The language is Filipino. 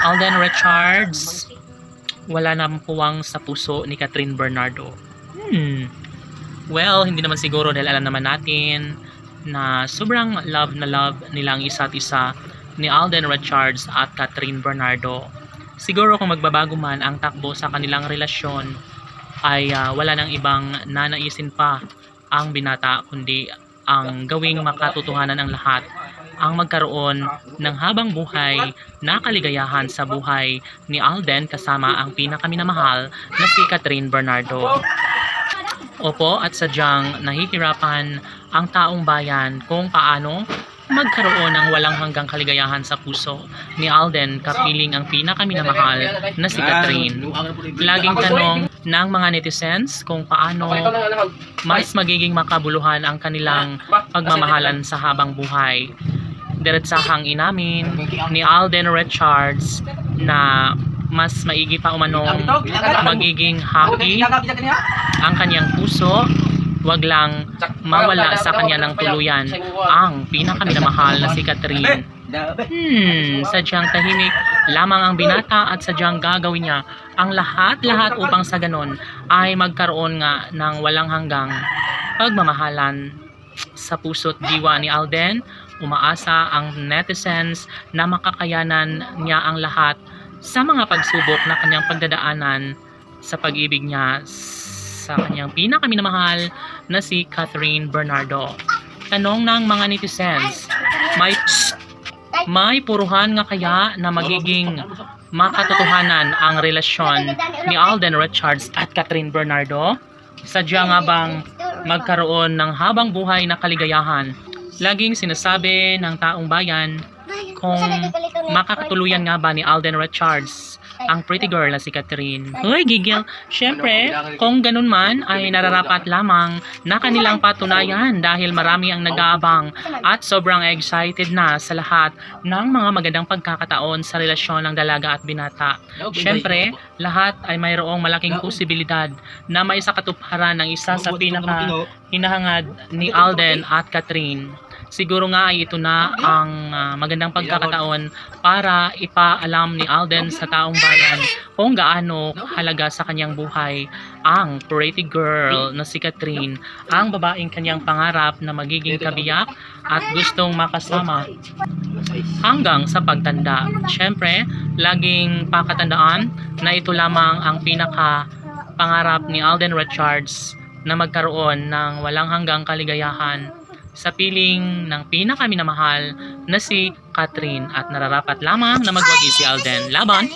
Alden Richards, wala nang puwang sa puso ni Catherine Bernardo. Well, hindi naman siguro dahil alam naman natin na sobrang love na love nilang isa't isa ni Alden Richards at Catherine Bernardo. Siguro kung magbabago man ang takbo sa kanilang relasyon ay wala nang ibang nanaisin pa ang binata kundi ang gawing makatotohanan ang lahat, ang magkaroon ng habang buhay na kaligayahan sa buhay ni Alden kasama ang pinakaminamahal na si Catherine Bernardo. Opo, at sadyang nahihirapan ang taong bayan kung paano magkaroon ng walang hanggang kaligayahan sa puso ni Alden kapiling ang pinakaminamahal na si Catherine. Laging tanong ng mga netizens kung paano mas magiging makabuluhan ang kanilang pagmamahalan sa habang buhay. Diretsahang inamin ni Alden Richards na mas maigi pa umanong magiging happy ang kanyang puso, wag lang mawala sa kanya ng tuluyan ang pinakaminamahal na si Catherine. Sadyang tahimik lamang ang binata at sadyang gagawin niya ang lahat-lahat upang sa ganon ay magkaroon nga ng walang hanggang pagmamahalan sa puso't diwa ni Alden. Umaasa ang netizens na makakayanan niya ang lahat sa mga pagsubok na kanyang pagdadaanan sa pag-ibig niya sa kanyang pinakaminamahal na si Catherine Bernardo. Tanong ng mga netizens, may puruhan nga kaya na magiging makatotohanan ang relasyon ni Alden Richards at Catherine Bernardo? Sadya nga bang magkaroon ng habang buhay na kaligayahan? Laging sinasabi ng taong bayan kung makakatuluyan nga ba ni Alden Richards ang pretty girl na si Catherine. Hoy, gigil. Syempre, kung ganun man ay nararapat lamang na kanilang patunayan dahil marami ang nag-aabang at sobrang excited na sa lahat ng mga magandang pagkakataon sa relasyon ng dalaga at binata. Syempre, lahat ay mayroong malaking posibilidad na maisakatuparan ng isa sa pinaka hinahangad ni Alden at Catherine. Siguro nga ay ito na ang magandang pagkakataon para ipaalam ni Alden sa taong bayan kung gaano halaga sa kanyang buhay ang pretty girl na si Catherine, ang babaeng kanyang pangarap na magiging kabiyak at gustong makasama hanggang sa pagtanda. Siyempre, laging pakatandaan na ito lamang ang pinaka pangarap ni Alden Richards na magkaroon ng walang hanggang kaligayahan sa piling ng pinakaminamahal na si Catherine at nararapat lamang na magwagi si Alden. Laban!